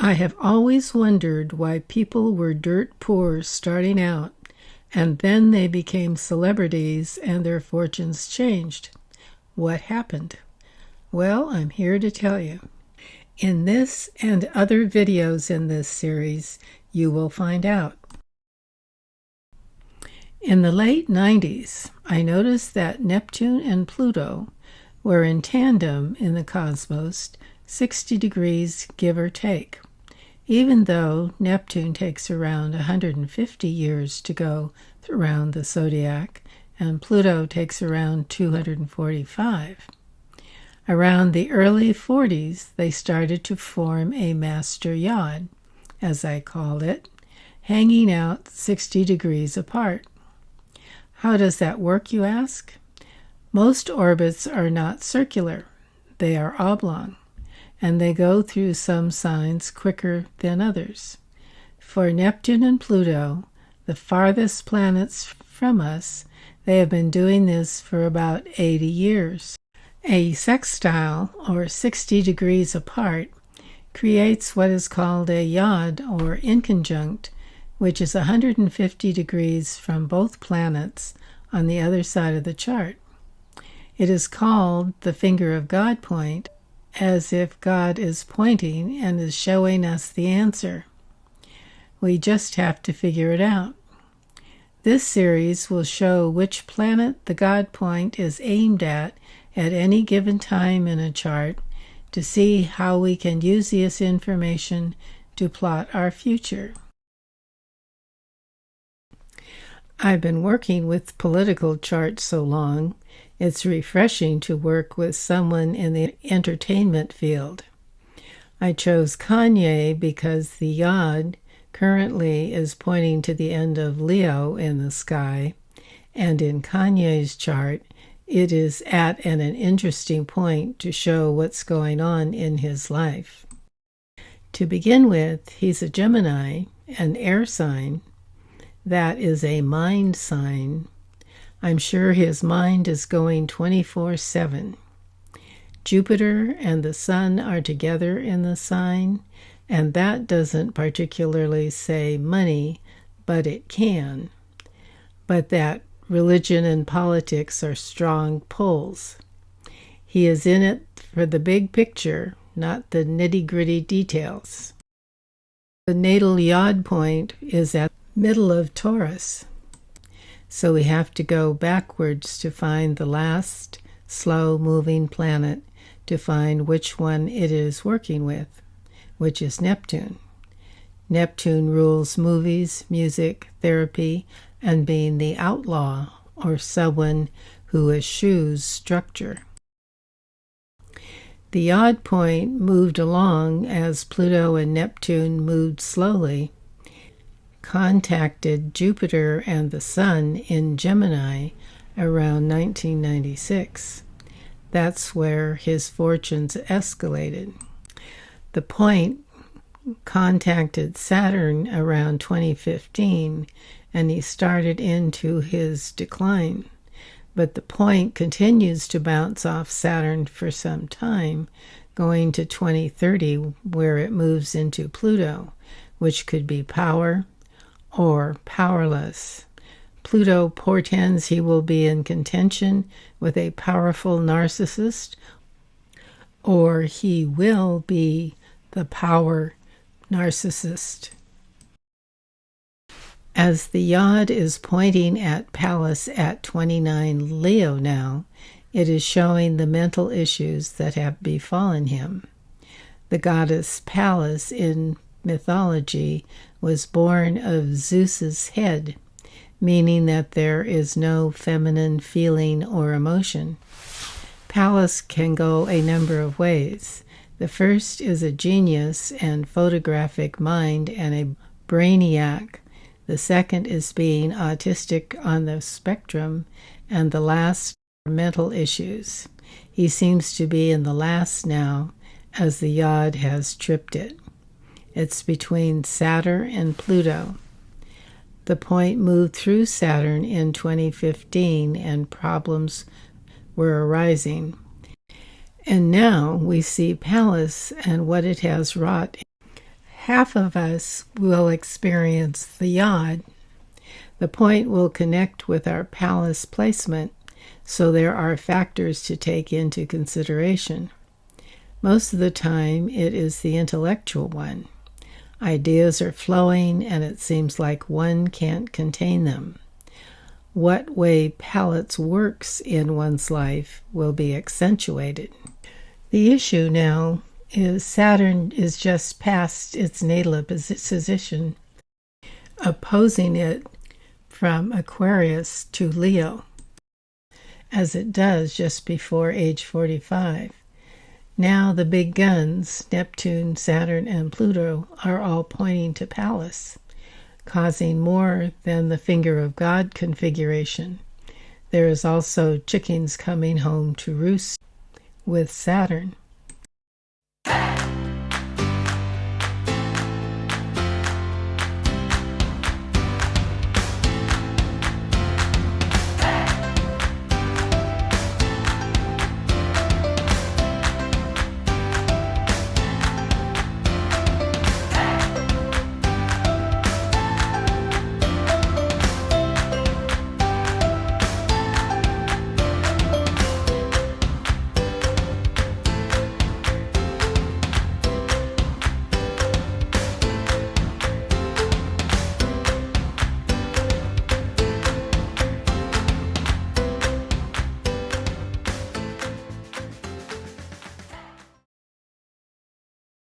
I have always wondered why people were dirt poor starting out, and then they became celebrities and their fortunes changed. What happened? Well, I'm here to tell you. In this and other videos in this series, you will find out. In the late 90s, I noticed that Neptune and Pluto were in tandem in the cosmos, 60 degrees give or take. Even though Neptune takes around 150 years to go around the zodiac, and Pluto takes around 245. Around the early 40s, they started to form a master yod, as I call it, hanging out 60 degrees apart. How does that work, you ask? Most orbits are not circular. They are oblong, and they go through some signs quicker than others. For Neptune and Pluto, the farthest planets from us, they have been doing this for about 80 years. A sextile, or 60 degrees apart, creates what is called a yod, or inconjunct, which is 150 degrees from both planets on the other side of the chart. It is called the finger of God point, as if God is pointing and is showing us the answer. We just have to figure it out. This series will show which planet the God point is aimed at any given time in a chart to see how we can use this information to plot our future. I've been working with political charts so long, it's refreshing to work with someone in the entertainment field. I chose Kanye because the yod currently is pointing to the end of Leo in the sky, and in Kanye's chart, it is at an interesting point to show what's going on in his life. To begin with, he's a Gemini, an air sign. That is a mind sign. I'm sure his mind is going 24/7. Jupiter and the Sun are together in the sign, and that doesn't particularly say money, but it can. But that religion and politics are strong pulls. He is in it for the big picture, not the nitty-gritty details. The natal yod point is at the middle of Taurus, so we have to go backwards to find the last slow-moving planet to find which one it is working with, which is Neptune. Neptune rules movies, music, therapy, and being the outlaw, or someone who eschews structure. The yod point moved along as Pluto and Neptune moved slowly, contacted Jupiter and the Sun in Gemini around 1996. That's where his fortunes escalated. The point contacted Saturn around 2015, and he started into his decline. But the point continues to bounce off Saturn for some time, going to 2030, where it moves into Pluto, which could be power or powerless. Pluto portends he will be in contention with a powerful narcissist, or he will be the power narcissist. As the yod is pointing at Pallas at 29 Leo now, it is showing the mental issues that have befallen him. The goddess Pallas in mythology was born of Zeus's head, meaning that there is no feminine feeling or emotion. Pallas can go a number of ways. The first is a genius and photographic mind and a brainiac. The second is being autistic on the spectrum, and the last are mental issues. He seems to be in the last now, as the yod has tripped it. It's between Saturn and Pluto. The point moved through Saturn in 2015, and problems were arising. And now we see Pallas and what it has wrought half of us will experience the yod. The point will connect with our palace placement, so there are factors to take into consideration. Most of the time, it is the intellectual one. Ideas are flowing, and it seems like one can't contain them. What way palace works in one's life will be accentuated. The issue now is Saturn is just past its natal position, opposing it from Aquarius to Leo, as it does just before age 45. Now the big guns, Neptune, Saturn, and Pluto, are all pointing to Pallas, causing more than the finger of God configuration. There is also chickens coming home to roost with Saturn.